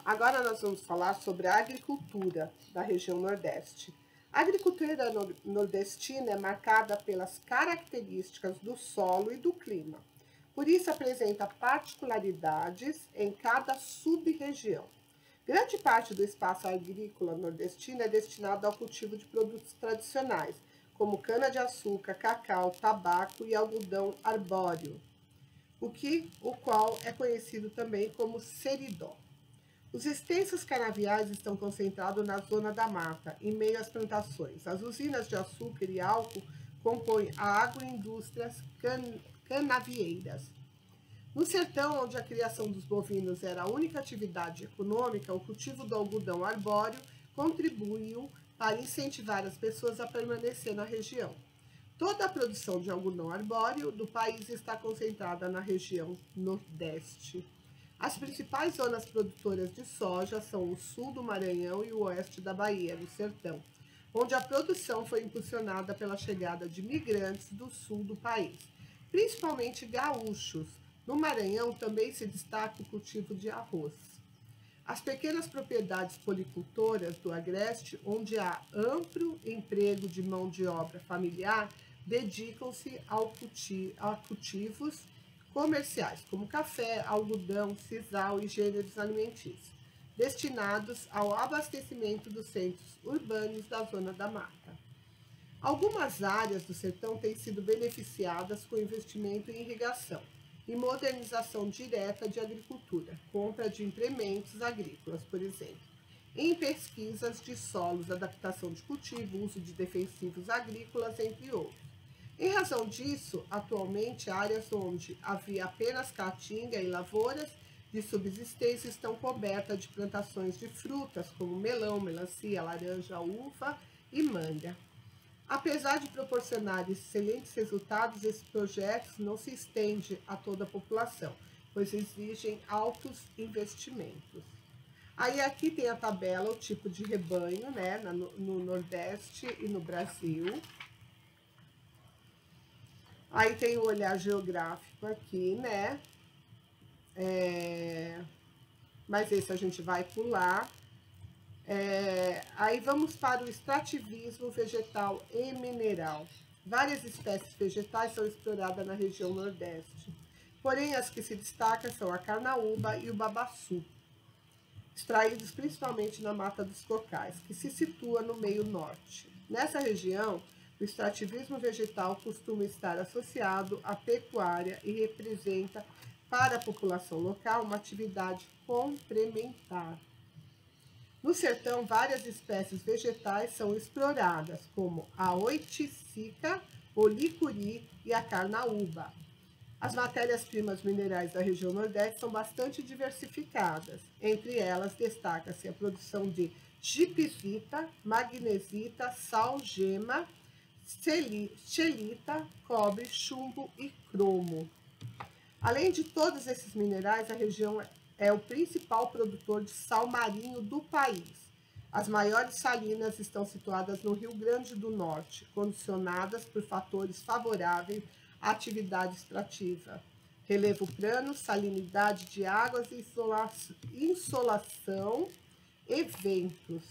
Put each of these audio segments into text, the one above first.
Agora nós vamos falar sobre a agricultura da região Nordeste. A agricultura nordestina é marcada pelas características do solo e do clima. Por isso apresenta particularidades em cada sub-região. Grande parte do espaço agrícola nordestino é destinado ao cultivo de produtos tradicionais, como cana-de-açúcar, cacau, tabaco e algodão arbóreo, o qual é conhecido também como seridó. Os extensos canaviais estão concentrados na zona da mata, em meio às plantações. As usinas de açúcar e álcool compõem a agroindústrias canavieiras. No sertão, onde a criação dos bovinos era a única atividade econômica, o cultivo do algodão arbóreo contribuiu para incentivar as pessoas a permanecer na região. Toda a produção de algodão arbóreo do país está concentrada na região Nordeste. As principais zonas produtoras de soja são o sul do Maranhão e o oeste da Bahia, no sertão, onde a produção foi impulsionada pela chegada de migrantes do sul do país, principalmente gaúchos. No Maranhão também se destaca o cultivo de arroz. As pequenas propriedades policultoras do Agreste, onde há amplo emprego de mão de obra familiar, dedicam-se a cultivos comerciais, como café, algodão, sisal e gêneros alimentícios, destinados ao abastecimento dos centros urbanos da Zona da Mata. Algumas áreas do sertão têm sido beneficiadas com investimento em irrigação e modernização direta de agricultura, compra de implementos agrícolas, por exemplo, em pesquisas de solos, adaptação de cultivo, uso de defensivos agrícolas, entre outros. Em razão disso, atualmente, áreas onde havia apenas caatinga e lavouras de subsistência estão cobertas de plantações de frutas, como melão, melancia, laranja, uva e manga. Apesar de proporcionar excelentes resultados, esses projetos não se estendem a toda a população, pois exigem altos investimentos. Aí aqui tem a tabela, o tipo de rebanho, né, no Nordeste e no Brasil. Aí tem o olhar geográfico aqui, né? Mas esse a gente vai pular. Aí vamos para o extrativismo vegetal e mineral. Várias espécies vegetais são exploradas na região Nordeste. Porém, as que se destacam são a carnaúba e o babaçu, extraídos principalmente na Mata dos Cocais, que se situa no meio norte. Nessa região, o extrativismo vegetal costuma estar associado à pecuária e representa, para a população local, uma atividade complementar. No sertão, várias espécies vegetais são exploradas, como a oiticica, o licuri e a carnaúba. As matérias-primas minerais da região Nordeste são bastante diversificadas. Entre elas, destaca-se a produção de gipsita, magnesita, sal, gema, xelita, cobre, chumbo e cromo. Além de todos esses minerais, a região é o principal produtor de sal marinho do país. As maiores salinas estão situadas no Rio Grande do Norte, condicionadas por fatores favoráveis à atividade extrativa. Relevo plano, salinidade de águas, insolação e ventos.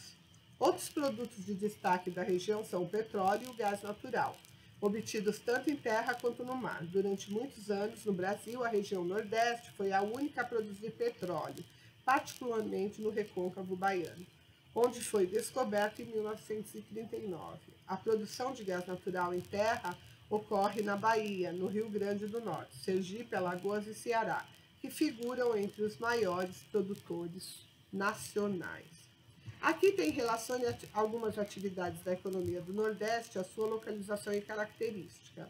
Outros produtos de destaque da região são o petróleo e o gás natural, obtidos tanto em terra quanto no mar. Durante muitos anos, no Brasil, a região Nordeste foi a única a produzir petróleo, particularmente no recôncavo baiano, onde foi descoberto em 1939. A produção de gás natural em terra ocorre na Bahia, no Rio Grande do Norte, Sergipe, Alagoas e Ceará, que figuram entre os maiores produtores nacionais. Aqui tem relação a algumas atividades da economia do Nordeste, a sua localização e característica.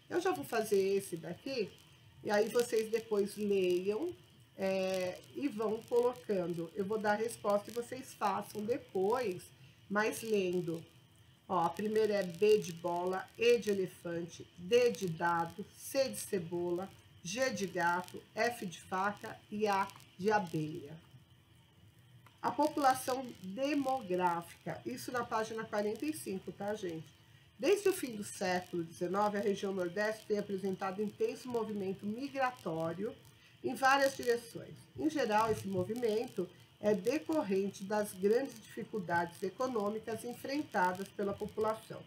Eu já vou fazer esse daqui, e aí vocês depois leiam e vão colocando. Eu vou dar a resposta e vocês façam depois, mas lendo. Ó, a primeira é B de bola, E de elefante, D de dado, C de cebola, G de gato, F de faca e A de abelha. A população demográfica, isso na página 45, tá, gente? Desde o fim do século XIX, a região Nordeste tem apresentado intenso movimento migratório em várias direções. Em geral, esse movimento é decorrente das grandes dificuldades econômicas enfrentadas pela população.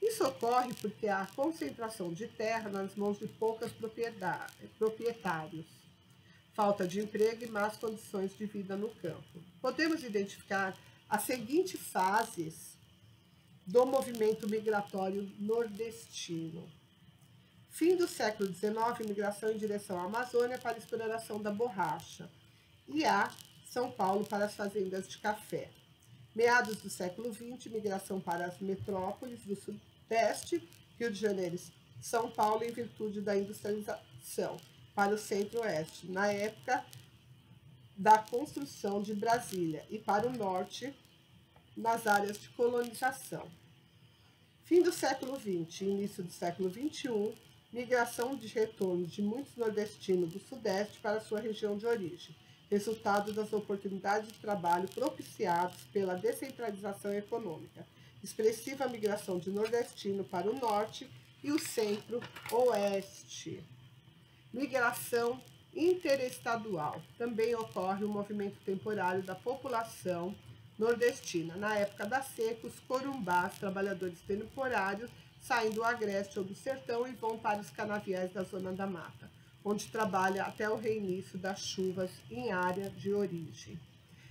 Isso ocorre porque há concentração de terra nas mãos de poucos proprietários, falta de emprego e más condições de vida no campo. Podemos identificar as seguintes fases do movimento migratório nordestino. Fim do século XIX, migração em direção à Amazônia para a exploração da borracha, e a São Paulo para as fazendas de café. Meados do século XX, migração para as metrópoles do Sudeste, Rio de Janeiro e São Paulo, em virtude da industrialização, para o Centro-Oeste, na época da construção de Brasília, e para o Norte, nas áreas de colonização. Fim do século XX e início do século XXI, migração de retorno de muitos nordestinos do Sudeste para sua região de origem, resultado das oportunidades de trabalho propiciadas pela descentralização econômica, expressiva migração de nordestino para o Norte e o Centro-Oeste. Migração interestadual. Também ocorre o movimento temporário da população nordestina. Na época da seca, os corumbás, trabalhadores temporários, saem do agreste ou do sertão e vão para os canaviais da zona da mata, onde trabalha até o reinício das chuvas em área de origem.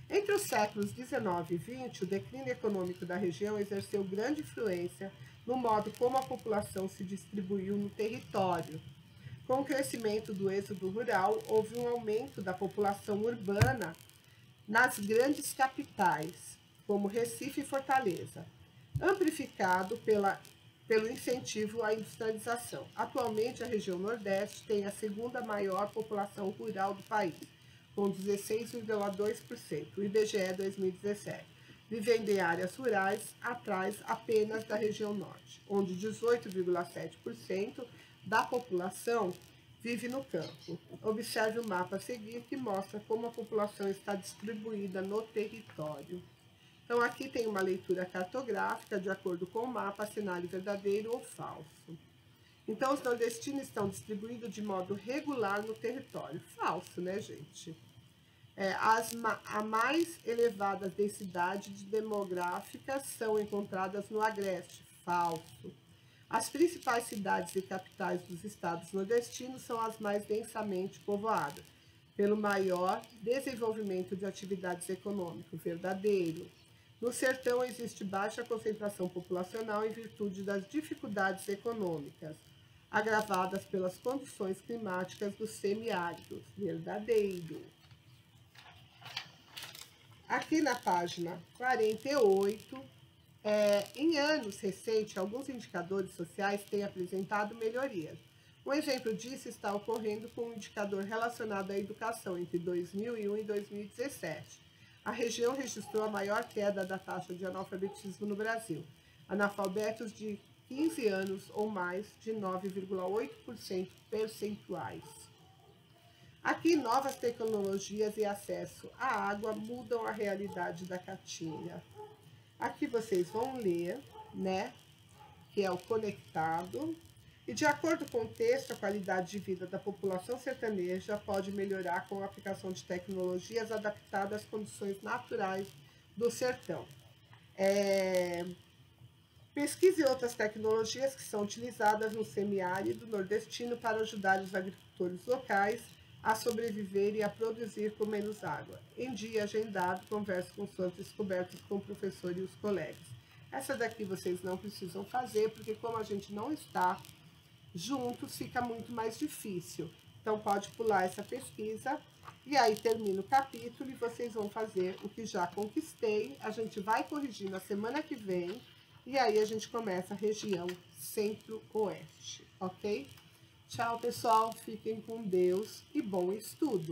Entre os séculos XIX e XX, o declínio econômico da região exerceu grande influência no modo como a população se distribuiu no território. Com o crescimento do êxodo rural, houve um aumento da população urbana nas grandes capitais, como Recife e Fortaleza, amplificado pelo incentivo à industrialização. Atualmente, a região Nordeste tem a segunda maior população rural do país, com 16,2%, o IBGE 2017, vivendo em áreas rurais, atrás apenas da região Norte, onde 18,7% da população vive no campo. Observe o mapa a seguir, que mostra como a população está distribuída no território. Então, aqui tem uma leitura cartográfica de acordo com o mapa, cenário verdadeiro ou falso. Então, os nordestinos estão distribuídos de modo regular no território. Falso, né, gente? A mais elevadas densidades demográficas são encontradas no agreste. Falso. As principais cidades e capitais dos estados nordestinos são as mais densamente povoadas, pelo maior desenvolvimento de atividades econômicas. Verdadeiro. No sertão existe baixa concentração populacional em virtude das dificuldades econômicas, agravadas pelas condições climáticas dos semiáridos. Verdadeiro. Aqui na página 48, em anos recentes, alguns indicadores sociais têm apresentado melhorias. Um exemplo disso está ocorrendo com um indicador relacionado à educação entre 2001 e 2017. A região registrou a maior queda da taxa de analfabetismo no Brasil. Analfabetos de 15 anos ou mais, de 9,8% percentuais. Aqui, novas tecnologias e acesso à água mudam a realidade da Caatinga. Aqui vocês vão ler, né, que é o conectado. E de acordo com o texto, a qualidade de vida da população sertaneja pode melhorar com a aplicação de tecnologias adaptadas às condições naturais do sertão. Pesquise outras tecnologias que são utilizadas no semiárido nordestino para ajudar os agricultores locais a sobreviver e a produzir com menos água. Em dia agendado, converse com suas descobertas com o professor e os colegas. Essa daqui vocês não precisam fazer, porque como a gente não está juntos, fica muito mais difícil. Então, pode pular essa pesquisa, e aí termina o capítulo, e vocês vão fazer o que já conquistei. A gente vai corrigir na semana que vem, e aí a gente começa a região Centro-Oeste, ok? Tchau, pessoal. Fiquem com Deus e bom estudo!